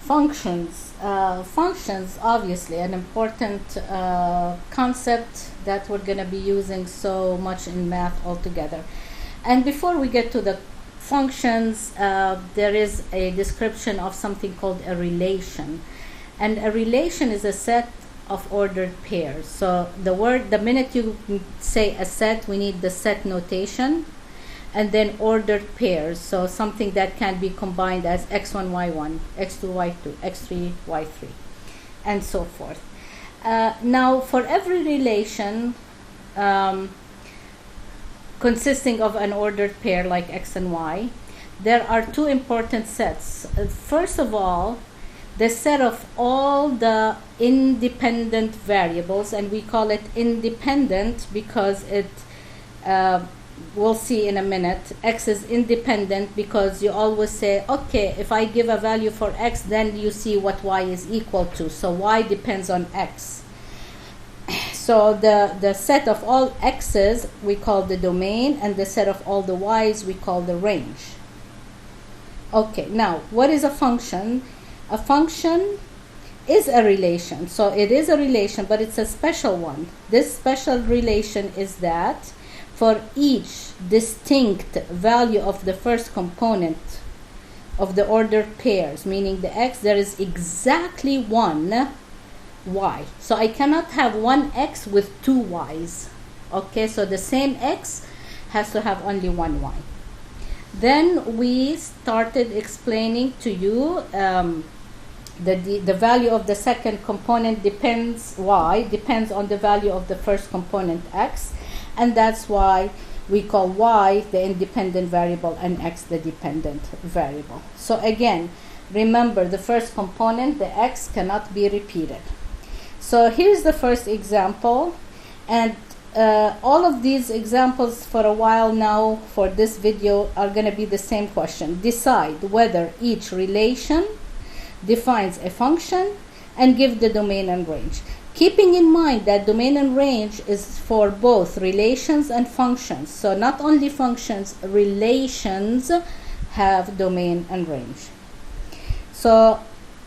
Functions. Functions, obviously, an important concept that we're going to be using so much in math altogether. And before we get to the functions, there is a description of something called a relation. And a relation is a set of ordered pairs. So the minute you say a set, we need the set notation. And then ordered pairs, so something that can be combined as x1, y1, x2, y2, x3, y3, and so forth. Now, for every relation consisting of an ordered pair like x and y, there are two important sets. First of all, the set of all the independent variables, and we call it independent because it we'll see in a minute. X is independent because you always say, okay, if I give a value for x, then you see what y is equal to. So y depends on x. So the set of all x's we call the domain, and the set of all the y's we call the range. Okay, now what is a function? A function is a relation. So it is a relation, but it's a special one. This special relation is that for each distinct value of the first component of the ordered pairs, meaning the x, there is exactly one y. So I cannot have one x with two y's. Okay, so the same x has to have only one y. Then we started explaining to you the value of the second component depends on the value of the first component x. And that's why we call y the independent variable and x the dependent variable. So again, remember the first component, the x, cannot be repeated. So here's the first example, and all of these examples for a while now for this video are going to be the same question. Decide whether each relation defines a function and give the domain and range. Keeping in mind that domain and range is for both relations and functions. So not only functions, relations have domain and range. So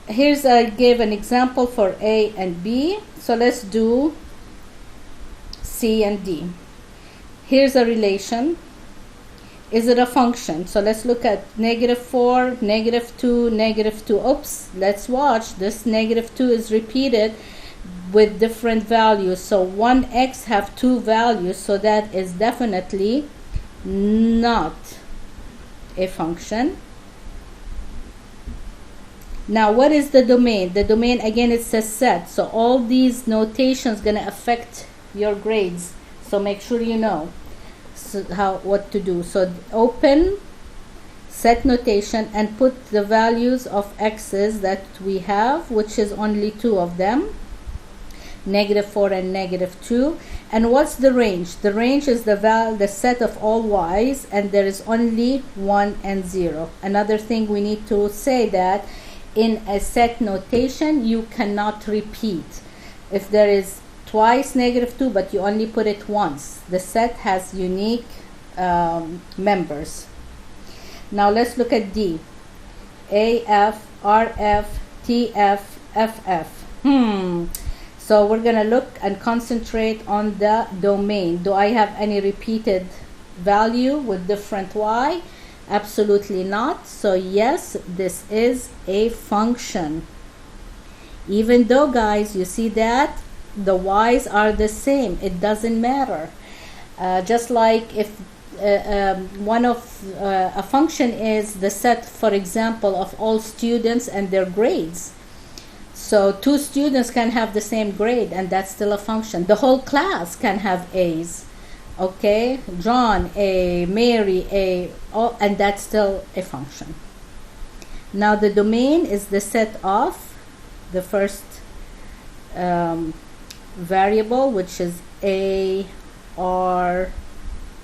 I gave an example for A and B. So let's do C and D. Here's a relation. Is it a function? So let's look at -4, -2, -2. Oops, let's watch. This -2 is repeated with different values. So 1x have two values, so that is definitely not a function. Now what is the domain? The domain, again, it's a set. So all these notations going to affect your grades. So make sure you know what to do. So open set notation and put the values of x's that we have, which is only two of them, -4 and -2. And what's the range? The range is the set of all y's, and there is only 1 and 0. Another thing we need to say that in a set notation you cannot repeat. If there is twice -2 but you only put it once, the set has unique members. Now let's look at D. AF, RF, TF, FF. So we're going to look and concentrate on the domain. Do I have any repeated value with different y? Absolutely not. So yes, this is a function. Even though, guys, you see that the y's are the same, it doesn't matter. Just like if a function is the set, for example, of all students and their grades. So two students can have the same grade, and that's still a function. The whole class can have A's. Okay, John A, Mary A, and that's still a function. Now the domain is the set of the first variable, which is A, R,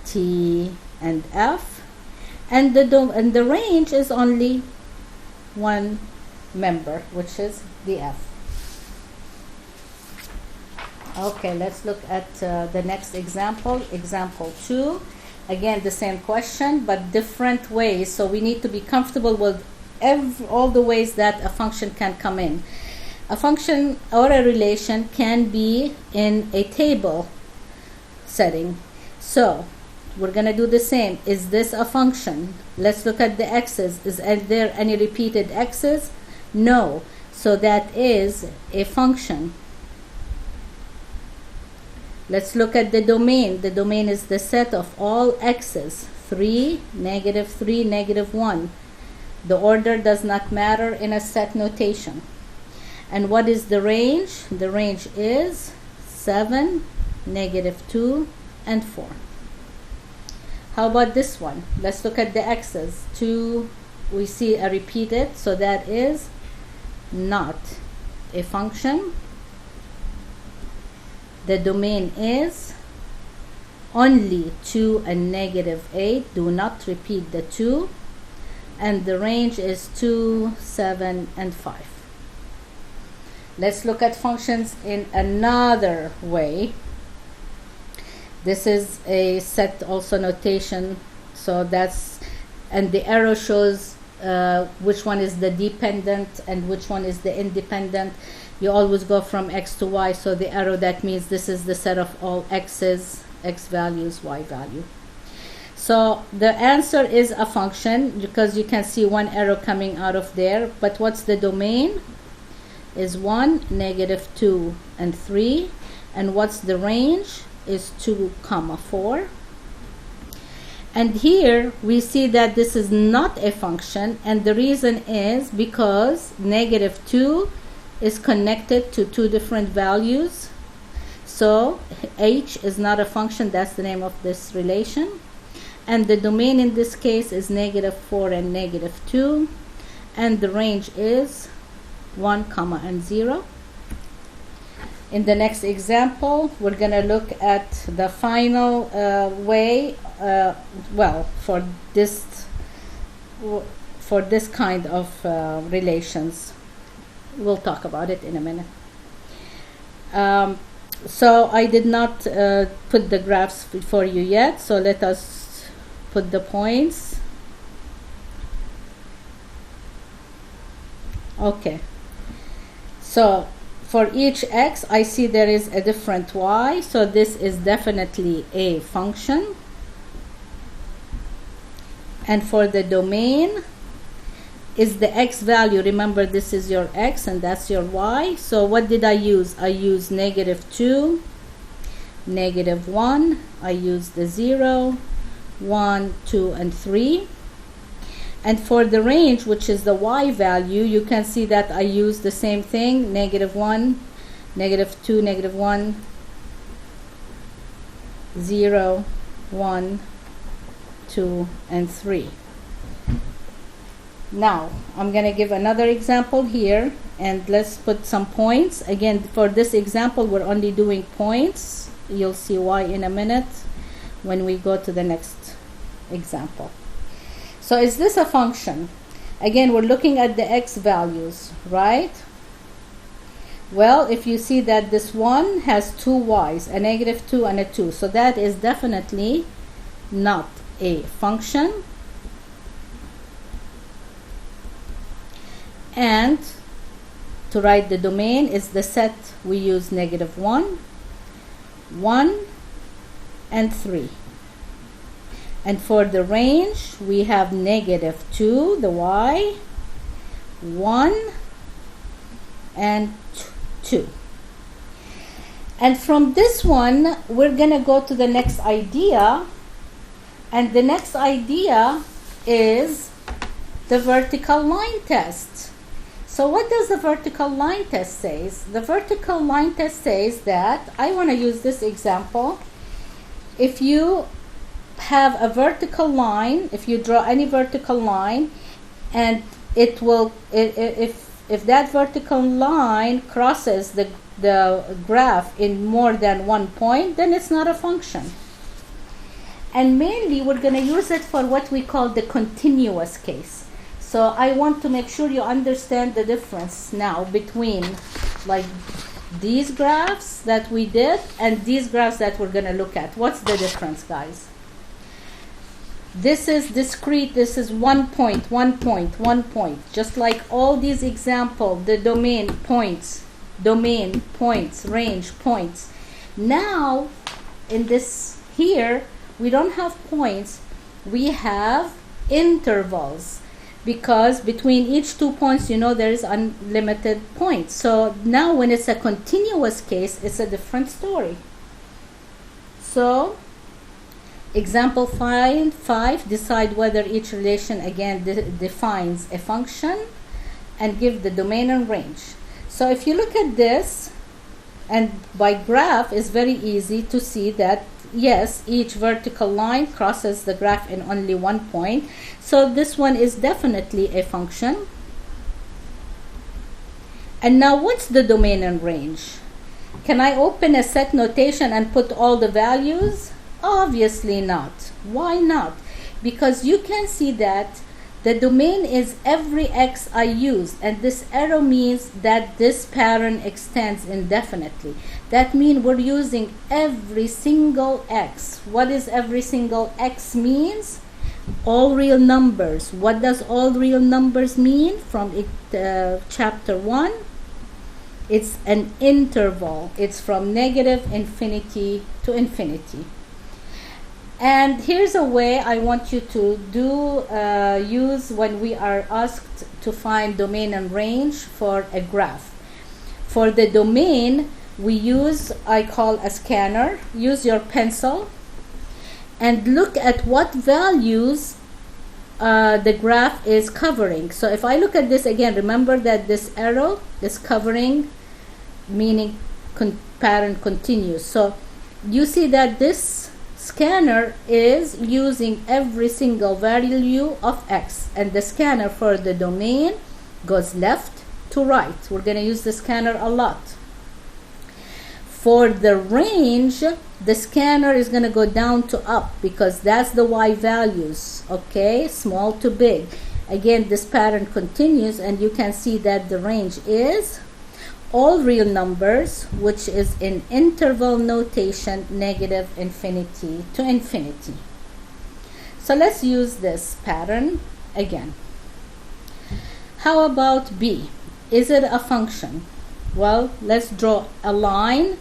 T, and F, and the range is only one member, which is the F. Okay, let's look at the next example, example 2. Again, the same question, but different ways. So we need to be comfortable with all the ways that a function can come in. A function or a relation can be in a table setting. So we're going to do the same. Is this a function? Let's look at the x's. Is there any repeated x's? No. So that is a function. Let's look at the domain. The domain is the set of all x's. 3, -3, -1. The order does not matter in a set notation. And what is the range? The range is 7, -2, and 4. How about this one? Let's look at the x's. 2, we see a repeated, so that is not a function. The domain is only 2 and -8. Do not repeat the 2. And the range is 2, 7, and 5. Let's look at functions in another way. This is a set also notation, so that's, and the arrow shows which one is the dependent and which one is the independent. You always go from x to y, so the arrow, that means this is the set of all x's, x values, y value. So the answer is a function, because you can see one arrow coming out of there. But what's the domain? Is 1, -2, and 3. And what's the range? Is 2, 4. And here we see that this is not a function, and the reason is because -2 is connected to 2 different values. So h is not a function. That's the name of this relation. And the domain in this case is -4 and -2, and the range is 1, and 0. In the next example, we're going to look at the final way, well, for this kind of relations. We'll talk about it in a minute. So I did not put the graphs for you yet, so let us put the points. Okay. So for each x, I see there is a different y, so this is definitely a function. And for the domain, is the x value, remember this is your x and that's your y, so what did I use? I used -2, -1, I used the 0, 1, 2, and 3. And for the range, which is the y value, you can see that I use the same thing, -1, -2, -1, 0, 1, 2, and 3. Now, I'm going to give another example here, and let's put some points. Again, for this example, we're only doing points. You'll see why in a minute when we go to the next example. So is this a function? Again, we're looking at the x values, right? Well, if you see that this one has 2 y's, a -2 and a 2, so that is definitely not a function. And to write the domain is the set, we use -1, 1, and 3. And for the range, we have -2, the y, 1, and 2. And from this one, we're going to go to the next idea. And the next idea is the vertical line test. So what does the vertical line test say? The vertical line test says that, I want to use this example. If you have a vertical line, if you draw any vertical line, and it will, if that vertical line crosses the graph in more than one point, then it's not a function. And mainly we're going to use it for what we call the continuous case. So I want to make sure you understand the difference now between like these graphs that we did and these graphs that we're going to look at. What's the difference, guys? This is discrete. This is 1 point, 1 point, 1 point. Just like all these examples, the domain, points, range, points. Now, in this here, we don't have points. We have intervals, because between each 2 points, you know, there is unlimited points. So now when it's a continuous case, it's a different story. So example 5, decide whether each relation again defines a function and give the domain and range. So if you look at this, and by graph, it's very easy to see that yes, each vertical line crosses the graph in only 1 point. So this one is definitely a function. And now what's the domain and range? Can I open a set notation and put all the values? Obviously not. Why not? Because you can see that the domain is every x I use, and this arrow means that this pattern extends indefinitely. That means we're using every single x. What is every single x means? All real numbers. What does all real numbers mean from chapter 1? It's an interval. It's from negative infinity to infinity. And here's a way I want you to use when we are asked to find domain and range for a graph. For the domain, we use, I call a scanner. Use your pencil and look at what values the graph is covering. So if I look at this again, remember that this arrow is covering, meaning pattern continues. So you see that this scanner is using every single value of x, and the scanner for the domain goes left to right. We're going to use the scanner a lot. For the range, the scanner is going to go down to up, because that's the y values, okay, small to big. Again, this pattern continues, and you can see that the range is all real numbers, which is in interval notation, negative infinity to infinity. So let's use this pattern again. How about B? Is it a function? Well, let's draw a line.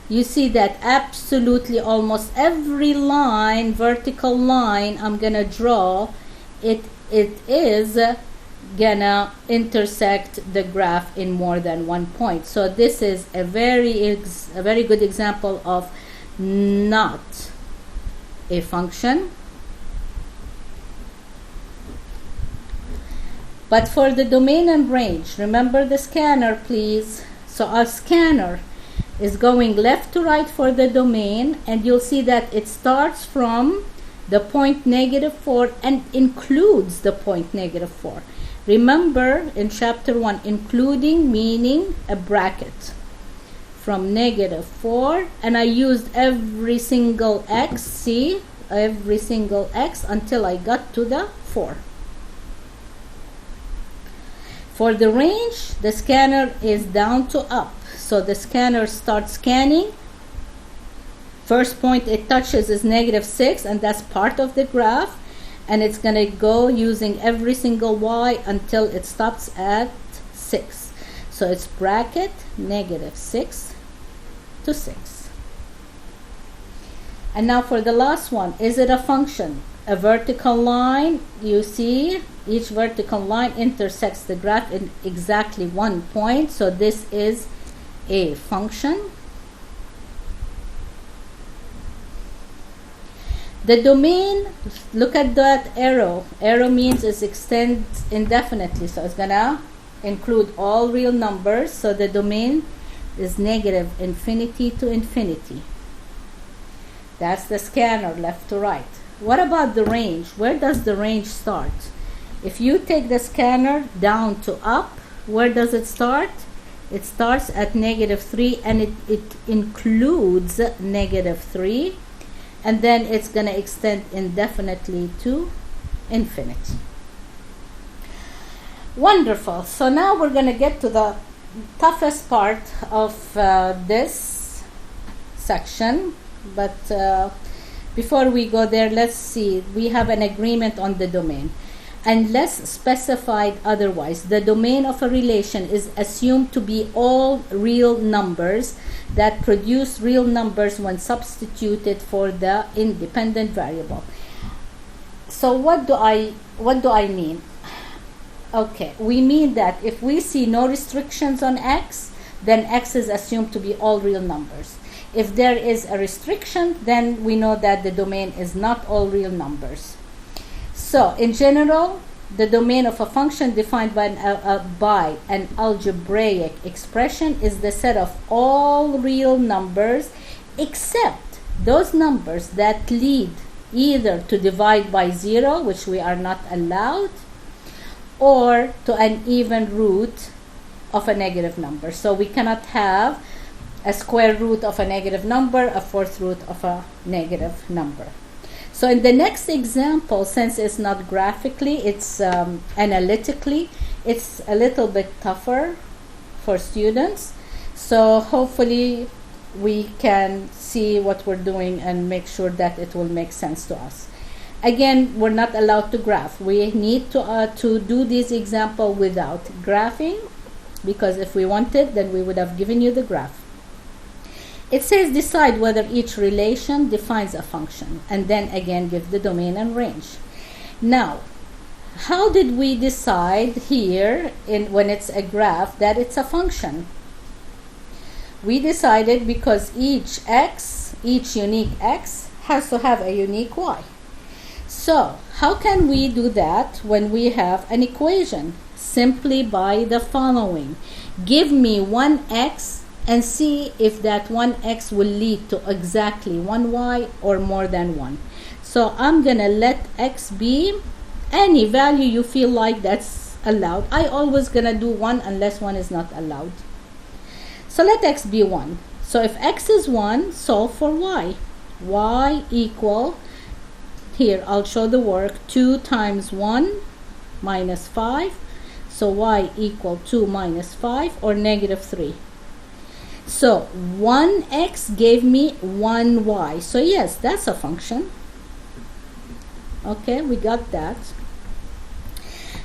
You see that absolutely almost every line, vertical line I'm gonna draw, it is gonna intersect the graph in more than 1 point. So this is a very good example of not a function. But for the domain and range, remember the scanner, please. So our scanner is going left to right for the domain, and you'll see that it starts from the point -4 and includes the point -4. Remember in chapter 1, including meaning a bracket from -4, and I used every single x, see, every single x until I got to the 4. For the range, the scanner is down to up. So the scanner starts scanning. First point it touches is -6, and that's part of the graph. And it's going to go using every single y until it stops at 6. So it's bracket -6 to 6. And now for the last one, is it a function? A vertical line, you see, each vertical line intersects the graph in exactly 1 point. So this is a function. The domain, look at that arrow. Arrow means it extends indefinitely. So it's going to include all real numbers. So the domain is negative infinity to infinity. That's the scanner left to right. What about the range? Where does the range start? If you take the scanner down to up, where does it start? It starts at -3, and it includes -3, and then it's going to extend indefinitely to infinity. Wonderful. So now we're going to get to the toughest part of this section, but before we go there, let's see. We have an agreement on the domain. Unless specified otherwise, the domain of a relation is assumed to be all real numbers that produce real numbers when substituted for the independent variable. So what do I mean? Okay, we mean that if we see no restrictions on x, then x is assumed to be all real numbers. If there is a restriction, then we know that the domain is not all real numbers. So, in general, the domain of a function defined by an algebraic expression is the set of all real numbers except those numbers that lead either to divide by 0, which we are not allowed, or to an even root of a negative number. So we cannot have a square root of a negative number, a fourth root of a negative number. So in the next example, since it's not graphically, it's analytically, it's a little bit tougher for students. So hopefully we can see what we're doing and make sure that it will make sense to us. Again, we're not allowed to graph. We need to do this example without graphing, because if we wanted, then we would have given you the graph. It says decide whether each relation defines a function, and then again give the domain and range. Now, how did we decide here when it's a graph that it's a function? We decided because each unique x has to have a unique y. So, how can we do that when we have an equation? Simply by the following. Give me one x and see if that one x will lead to exactly one y or more than one. So I'm gonna let x be any value you feel like that's allowed. I always gonna do 1 unless 1 is not allowed. So let x be 1. So if x is 1, solve for y. Y equal, here I'll show the work, 2 times 1 minus 5. So y equal 2 minus 5, or negative 3. So 1x gave me 1y. So yes, that's a function. Okay, we got that.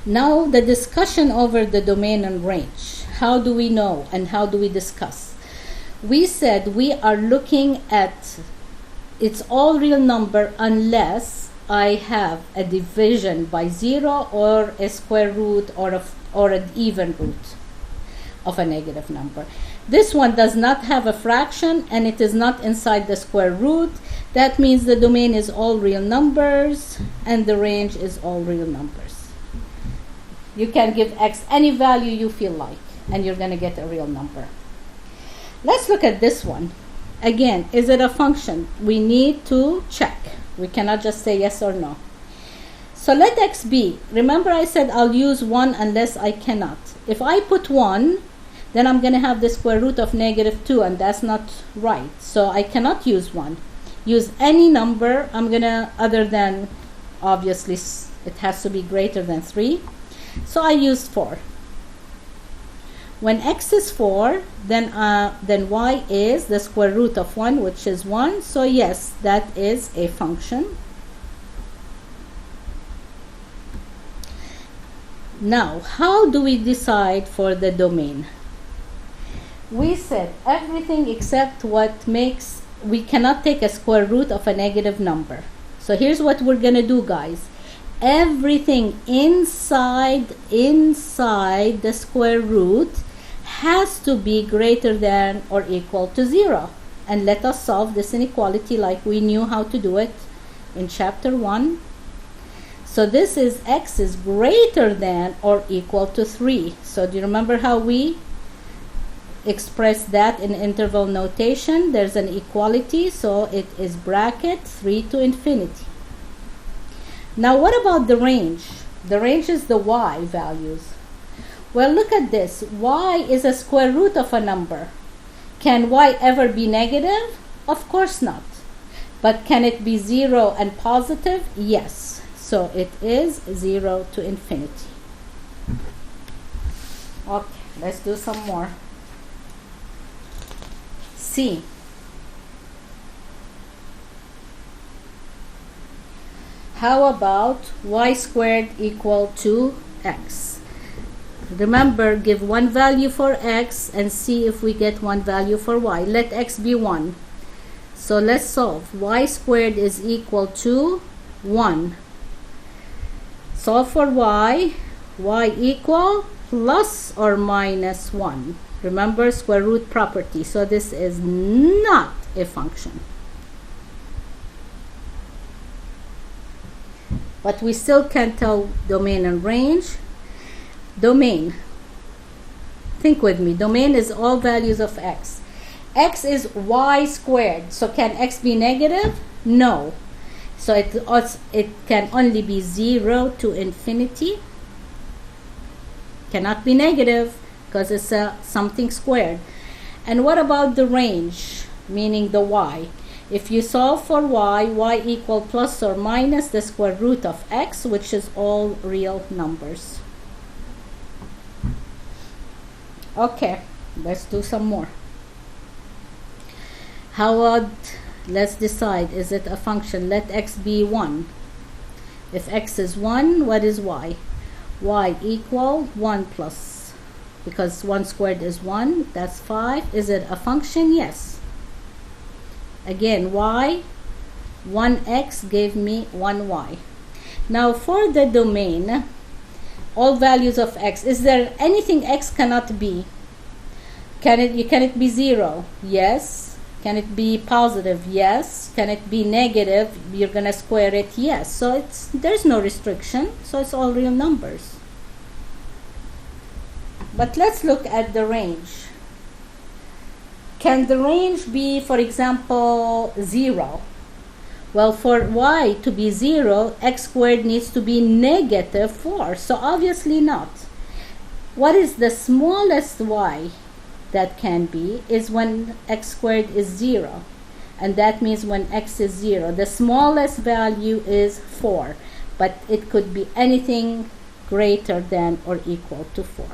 Now the discussion over the domain and range. How do we know and how do we discuss? We said we are looking at it's all real number unless I have a division by 0 or a square root or an even root of a negative number. This one does not have a fraction and it is not inside the square root. That means the domain is all real numbers and the range is all real numbers. You can give x any value you feel like and you're going to get a real number. Let's look at this one. Again, is it a function? We need to check. We cannot just say yes or no. So let x be. Remember I said I'll use 1 unless I cannot. If I put 1, then I'm going to have the square root of negative 2, and that's not right. So I cannot use 1. Use any number. I'm going to, other than, obviously, it has to be greater than 3. So I used 4. When x is 4, then y is the square root of 1, which is 1. So yes, that is a function. Now, how do we decide for the domain? We said everything except what makes, we cannot take a square root of a negative number. So here's what we're going to do, guys. Everything inside the square root has to be greater than or equal to 0. And let us solve this inequality like we knew how to do it in chapter 1. So this is x is greater than or equal to 3. So do you remember how we express that in interval notation? There's an equality, so it is bracket 3 to infinity. Now what about the range? The range is the y values. Well, look at this. Y is a square root of a number. Can y ever be negative? Of course not. But can it be 0 and positive? Yes. So it is 0 to infinity. Okay, let's do some more. C. How about y squared equal to x? Remember, give one value for x and see if we get one value for y. Let x be 1. So let's solve. Y squared is equal to 1. Solve for y. Y equal plus or minus 1. Remember square root property. So this is not a function. But we still can tell domain and range. Domain. Think with me. Domain is all values of x. X is y squared. So can x be negative? No. So it can only be 0 to infinity. Cannot be negative because it's something squared. And what about the range, meaning the y? If you solve for y, y equal plus or minus the square root of x, which is all real numbers. Okay, let's do some more. How about, let's decide, is it a function? Let x be 1. If x is 1, what is y? Y equal 1 plus, because 1 squared is 1, that's 5. Is it a function? Yes. Again, y, 1x gave me 1y. Now for the domain, all values of x, is there anything x cannot be? Can it be 0? Yes. Can it be positive? Yes. Can it be negative? You're gonna square it? Yes. So there's no restriction, so it's all real numbers. But let's look at the range. Can the range be, for example, 0? Well, for y to be 0, x squared needs to be negative 4. So obviously not. What is the smallest y that can be is when x squared is 0. And that means when x is 0. The smallest value is 4. But it could be anything greater than or equal to 4.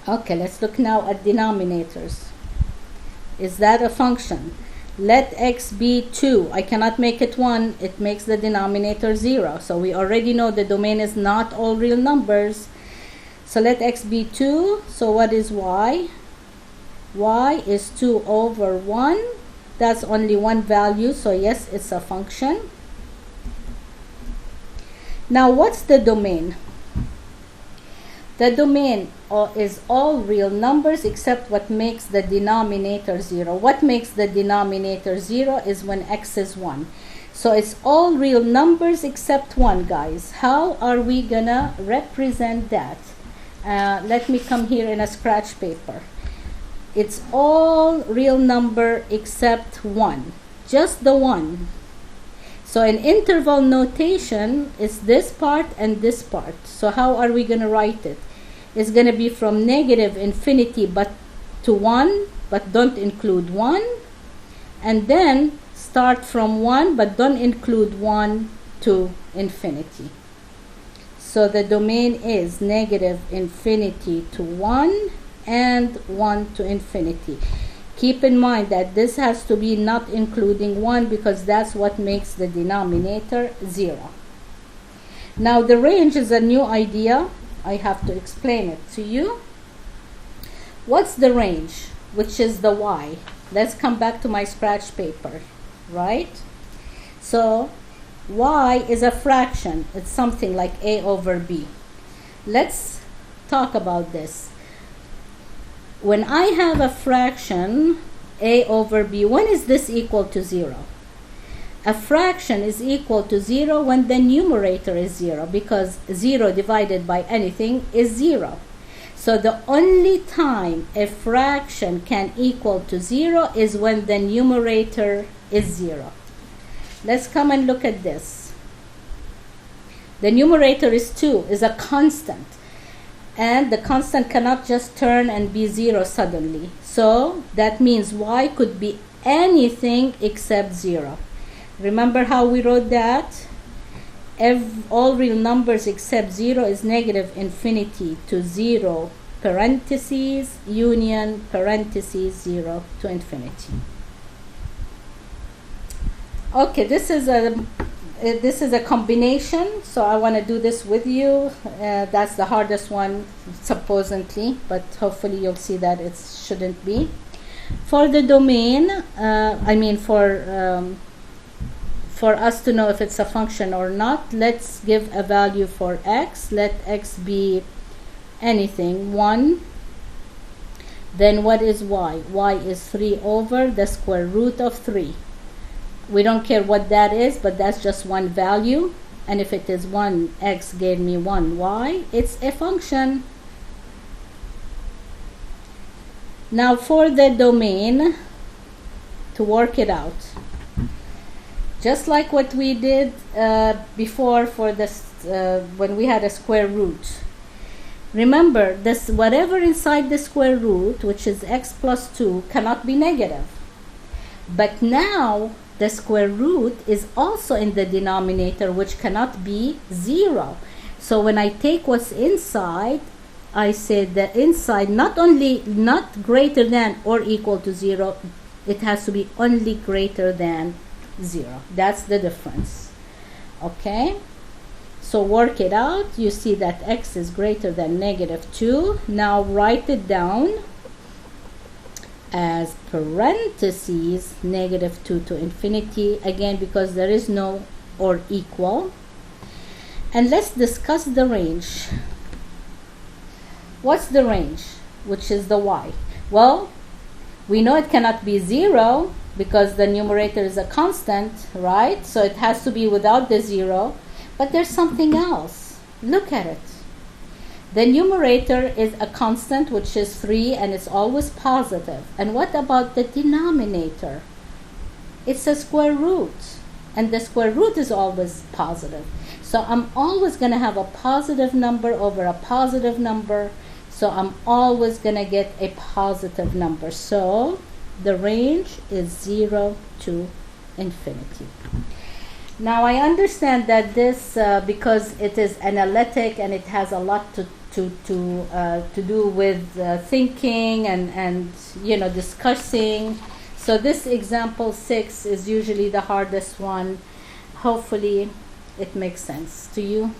Okay, let's look now at denominators. Is that a function? Let x be 2. I cannot make it 1. It makes the denominator 0. So we already know the domain is not all real numbers. So let x be 2. So what is y? Y is 2 over 1. That's only one value. So yes, it's a function. Now what's the domain? The domain is all real numbers except what makes the denominator 0. What makes the denominator 0 is when x is 1. So it's all real numbers except 1, guys. How are we gonna represent that? Let me come here in a scratch paper. It's all real number except 1. Just the 1. So in interval notation, it's this part and this part. So how are we gonna write it? It's going to be from negative infinity but to 1, but don't include 1. And then start from 1, but don't include 1 to infinity. So the domain is negative infinity to 1 and 1 to infinity. Keep in mind that this has to be not including 1 because that's what makes the denominator 0. Now the range is a new idea. I have to explain it to you. What's the range, which is the y? Let's come back to my scratch paper, right? So y is a fraction. It's something like a over b. Let's talk about this. When I have a fraction a over b, when is this equal to 0? A fraction is equal to 0 when the numerator is 0, because 0 divided by anything is 0. So the only time a fraction can equal to 0 is when the numerator is 0. Let's come and look at this. The numerator is 2, is a constant. And the constant cannot just turn and be 0 suddenly. So that means y could be anything except 0. Remember how we wrote that? All real numbers except 0 is negative infinity to 0, parentheses, union, parentheses, 0 to infinity. Okay, this is a combination, so I want to do this with you. That's the hardest one, supposedly, but hopefully you'll see that it shouldn't be. For the domain, for us to know if it's a function or not, let's give a value for x. Let x be anything, 1. Then what is y? Y is 3 over the square root of 3. We don't care what that is, but that's just one value. And if it is 1, x gave me 1, y. It's a function. Now for the domain, to work it out, just like what we did before for this when we had a square root. Remember, this whatever inside the square root, which is x plus 2, cannot be negative. But now the square root is also in the denominator, which cannot be 0. So when I take what's inside, I say the inside not greater than or equal to 0, it has to be only greater than 0. That's the difference. Okay, so work it out. You see that x is greater than -2. Now write it down as parentheses -2 to infinity, again because there is no or equal. And let's discuss the range. What's the range, which is the y? Well, we know it cannot be 0 because the numerator is a constant, right? So it has to be without the 0. But there's something else. Look at it. The numerator is a constant, which is 3, and it's always positive. And what about the denominator? It's a square root, and the square root is always positive. So I'm always going to have a positive number over a positive number. So I'm always going to get a positive number. So the range is 0 to infinity. Now I understand that this, because it is analytic and it has a lot to do with thinking and discussing. So this example 6 is usually the hardest one. Hopefully it makes sense to you.